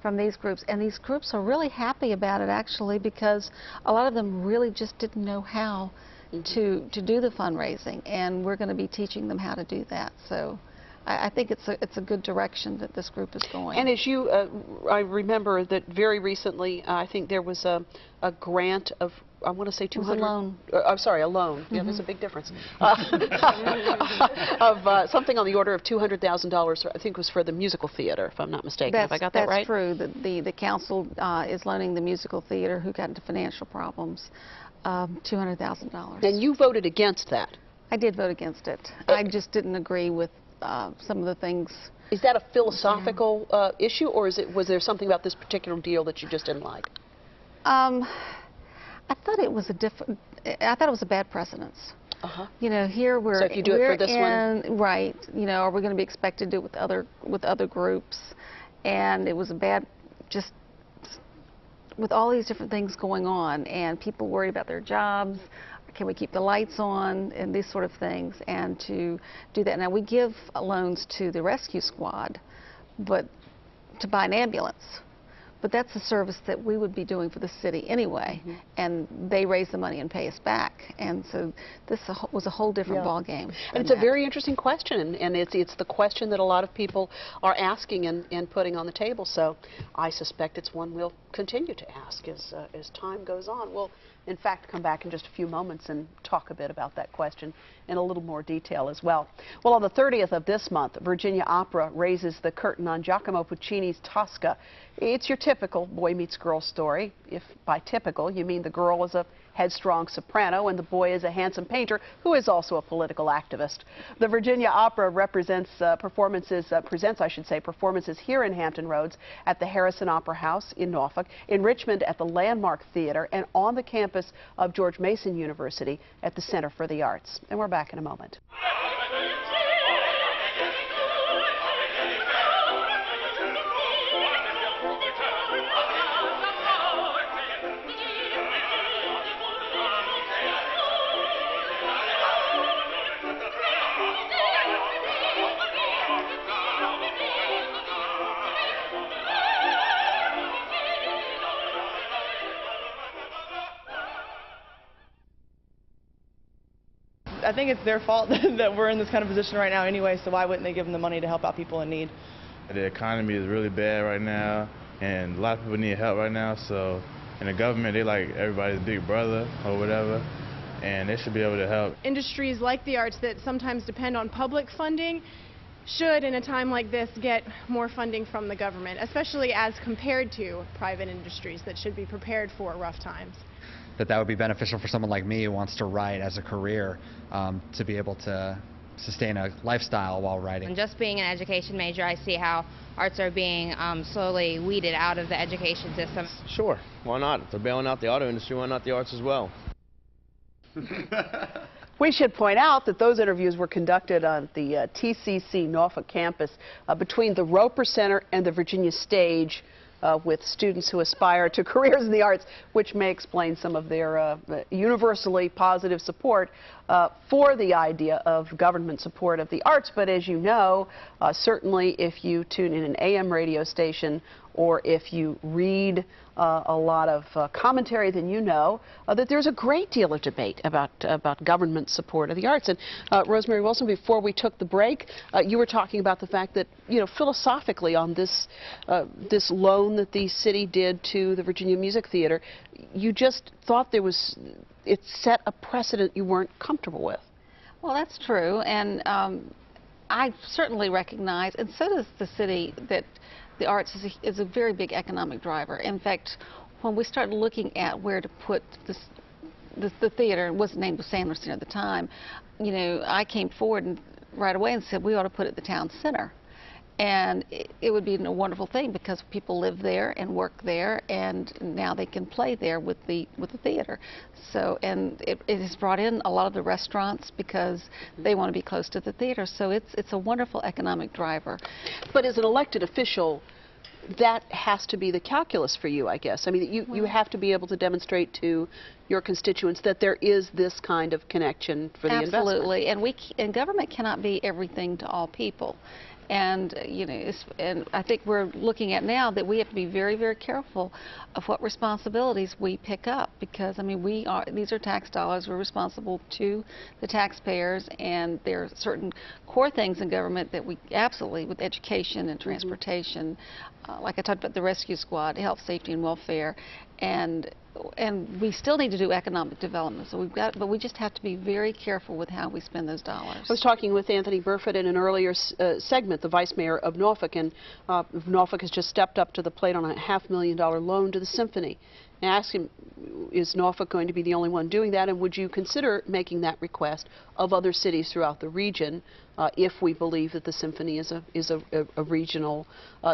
from these groups. And these groups are really happy about it, actually, because a lot of them really just didn't know how to do the fundraising, and we're going to be teaching them how to do that. So I think it's a good direction that this group is going. And as you, I remember that very recently, I think there was a grant of, I want to say 200. A loan. I'm sorry, a loan. Yeah, there's a big difference. Of something on the order of $200,000. I think was for the musical theater, if I'm not mistaken. Have I got that right? That's true. The council is loaning the musical theater, who got into financial problems, $200,000. And you voted against that. I did vote against it. I just didn't agree with some of the things. Is that a philosophical issue, or was there something about this particular deal that you just didn't like? I thought it was a bad precedence. Here we're. So if you do it for this one, right? Are we going to be expected to do it with other groups? And it was a bad, just with all these different things going on, and people worried about their jobs. Can we keep the lights on, and these sort of things, and to do that. Now, we give loans to the rescue squad, but to buy an ambulance. But that's a service that we would be doing for the city anyway, and they raise the money and pay us back. And so this was a whole different ballgame. And it's a very interesting question, and it's the question that a lot of people are asking and putting on the table. So I suspect it's one we'll continue to ask as time goes on. We'll, in fact, come back in just a few moments and talk a bit about that question in a little more detail as well. Well, on the 30th of this month, Virginia Opera raises the curtain on Giacomo Puccini's Tosca. It's your typical boy meets girl story. If by typical you mean the girl is a headstrong soprano and the boy is a handsome painter who is also a political activist. The Virginia Opera presents performances here in Hampton Roads at the Harrison Opera House in Norfolk, in Richmond at the Landmark Theater, and on the campus of George Mason University at the Center for the Arts. And we're back in a moment. I think it's their fault that we're in this kind of position right now anyway, so why wouldn't they give them the money to help out people in need? The economy is really bad right now, and a lot of people need help right now, so in the government, they like everybody's big brother or whatever, and they should be able to help. Industries like the arts that sometimes depend on public funding should, in a time like this, get more funding from the government, especially as compared to private industries that should be prepared for rough times. That would be beneficial for someone like me who wants to write as a career, to be able to sustain a lifestyle while writing. And just being an education major, I see how arts are being slowly weeded out of the education system. Sure, why not? If they're bailing out the auto industry, why not the arts as well? We should point out that those interviews were conducted on the TCC Norfolk campus between the Roper Center and the Virginia Stage, with students who aspire to careers in the arts, which may explain some of their universally positive support for the idea of government support of the arts. But as you know, certainly if you tune in an AM radio station or if you read a lot of commentary, then you know that there's a great deal of debate about government support of the arts. And Rosemary Wilson, before we took the break, you were talking about the fact that, philosophically on this loan that the city did to the Virginia Music Theater, you just thought it set a precedent you weren't comfortable with. Well, that's true, and I certainly recognize, and so does the city, that the arts is a very big economic driver. In fact, when we started looking at where to put the theater, it wasn't named Sanderson at the time, you know, I came forward and right away and said we ought to put it at the town center. And it would be a wonderful thing because people live there and work there, and now they can play there with the theater. So, and it has brought in a lot of the restaurants because they want to be close to the theater. So it's a wonderful economic driver. But as an elected official, that has to be the calculus for you, I guess. I mean, you have to be able to demonstrate to your constituents that there is this kind of connection for the investment. Absolutely, and government cannot be everything to all people. And you know, and I think we're looking at now that we have to be very, very careful of what responsibilities we pick up, because I mean, these are tax dollars. We're responsible to the taxpayers, and there are certain core things in government that we absolutely, with education and transportation, like I talked about the rescue squad, health, safety, and welfare, and we still need to do economic development. So but we just have to be very careful with how we spend those dollars. I was talking with Anthony Burford in an earlier segment, the Vice Mayor of Norfolk, and Norfolk has just stepped up to the plate on a $500,000 loan to the Symphony. And I asked him, is Norfolk going to be the only one doing that, and would you consider making that request of other cities throughout the region if we believe that the Symphony is a regional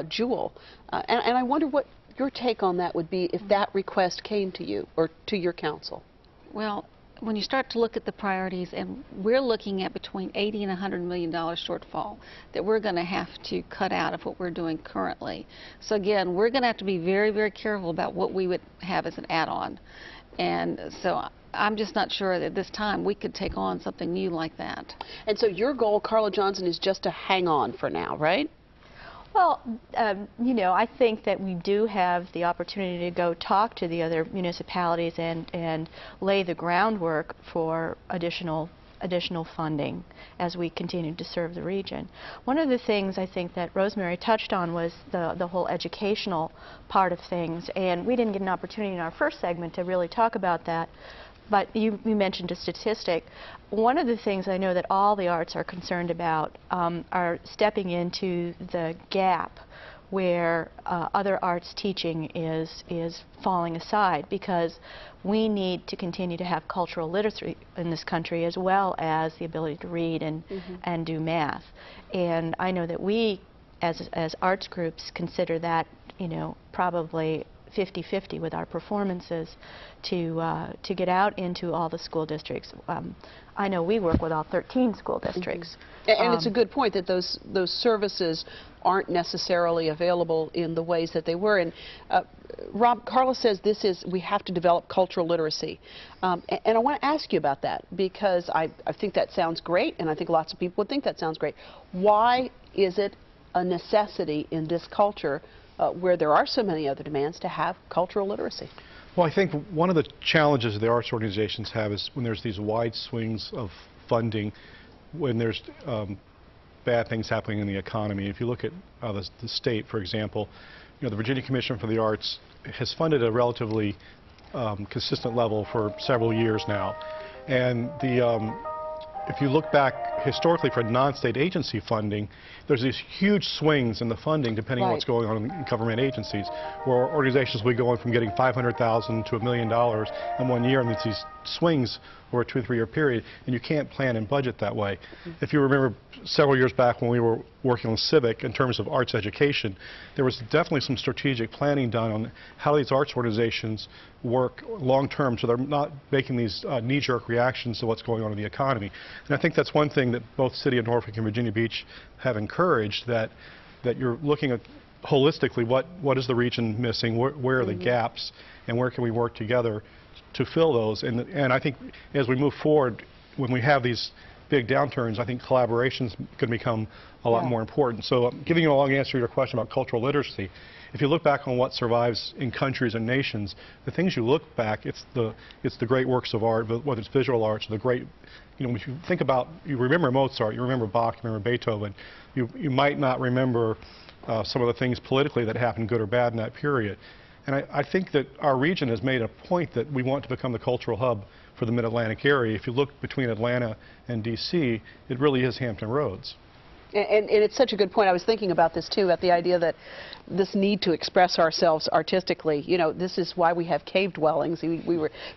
jewel? And I wonder what your take on that would be if that request came to you or to your council. Well, when you start to look at the priorities, and we're looking at between $80 and $100 million shortfall that we're going to have to cut out of what we're doing currently. So again, we're going to have to be very, very careful about what we would have as an add-on. And so I'm just not sure that at this time we could take on something new like that. And so your goal, Carla Johnson, is just to hang on for now, right? Well, you know, I think that we do have the opportunity to go talk to the other municipalities and lay the groundwork for additional funding as we continue to serve the region. One of the things I think that Rosemary touched on was the whole educational part of things, and we didn't get an opportunity in our first segment to really talk about that. But you mentioned a statistic. One of the things I know that all the arts are concerned about are stepping into the gap where other arts teaching is falling aside, because we need to continue to have cultural literacy in this country as well as the ability to read and do math. And I know that we as arts groups consider that, you know, probably 50-50 with our performances to get out into all the school districts. I know we work with all 13 school districts. And it's a good point that those services aren't necessarily available in the ways that they were. And Rob, Carla says we have to develop cultural literacy. And I want to ask you about that, because I think that sounds great, and I think lots of people would think that sounds great. Why is it a necessity in this culture where there are so many other demands to have cultural literacy? Well, I think one of the challenges the arts organizations have is when there's these wide swings of funding, when there's bad things happening in the economy. If you look at the state, for example, you know, the Virginia Commission for the Arts has funded a relatively consistent level for several years now. And if you look back historically for non-state agency funding, there's these huge swings in the funding depending on what's going on in government agencies, where organizations will be going from getting $500,000 to $1 million in 1 year, and it's these swings over a 2 or 3 year period, and you can't plan and budget that way. If you remember several years back when we were working on Civic in terms of arts education, there was definitely some strategic planning done on how these arts organizations work long term, so they're not making these knee-jerk reactions to what's going on in the economy. And I think that's one thing that both City of Norfolk and Virginia Beach have encouraged, that you're looking at holistically what is the region missing, where are the gaps, and where can we work together to fill those. And I think as we move forward, when we have these big downturns, I think collaborations can become a lot more important. So giving you a long answer to your question about cultural literacy, if you look back on what survives in countries and nations, the things you look back, it's the great works of art, whether it's visual arts, or the great, you know, if you think about, you remember Mozart, you remember Bach, you remember Beethoven, you might not remember some of the things politically that happened, good or bad, in that period. And I think that our region has made a point that we want to become the cultural hub for the Mid-Atlantic area. If you look between Atlanta and D.C., it really is Hampton Roads. And it's such a good point. I was thinking about this too, at the idea that this need to express ourselves artistically. You know, this is why we have cave dwellings.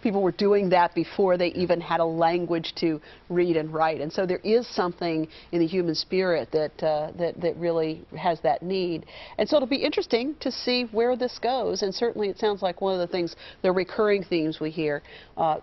People were doing that before they even had a language to read and write. And so there is something in the human spirit that really has that need. And so it'll be interesting to see where this goes. And certainly it sounds like one of the things, the recurring themes we hear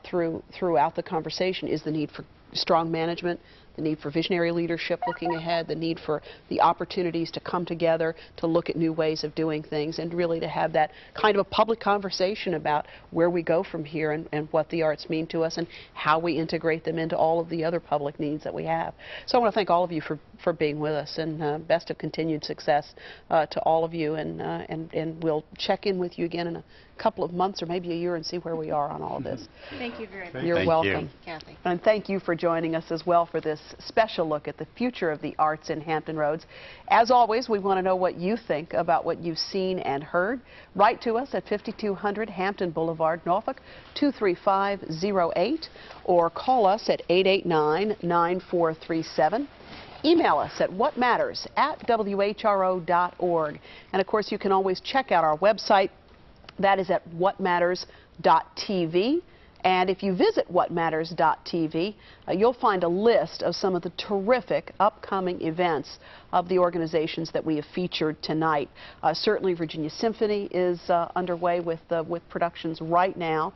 throughout the conversation is the need for strong management, the need for visionary leadership looking ahead, the need for the opportunities to come together to look at new ways of doing things, and really to have that kind of a public conversation about where we go from here and what the arts mean to us and how we integrate them into all of the other public needs that we have. So I want to thank all of you for being with us, and best of continued success to all of you, and we'll check in with you again in a couple of months or maybe a year and see where we are on all of this. Thank you very much. You're welcome. Kathy. And thank you for joining us as well for this special look at the future of the arts in Hampton Roads. As always, we want to know what you think about what you've seen and heard. Write to us at 5200 Hampton Boulevard, Norfolk, 23508, or call us at 889-9437. Email us at whatmatters@whro.org. And of course, you can always check out our website. That is at whatmatters.tv. And if you visit whatmatters.tv, you'll find a list of some of the terrific upcoming events of the organizations that we have featured tonight. Certainly Virginia Symphony is underway with productions right now.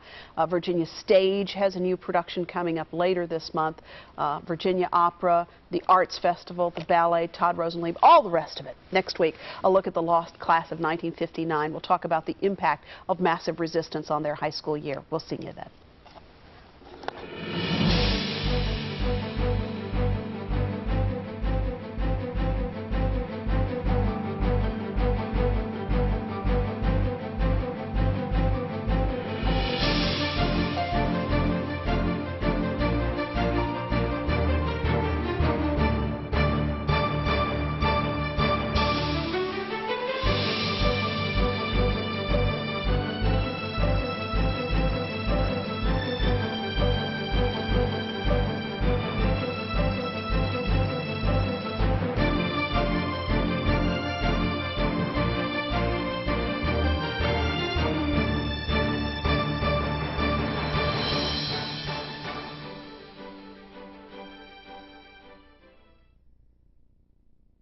Virginia Stage has a new production coming up later this month. Virginia Opera, the Arts Festival, the ballet, Todd Rosenlieb, all the rest of it. Next week, a look at the lost class of 1959. We'll talk about the impact of massive resistance on their high school year. We'll see you then.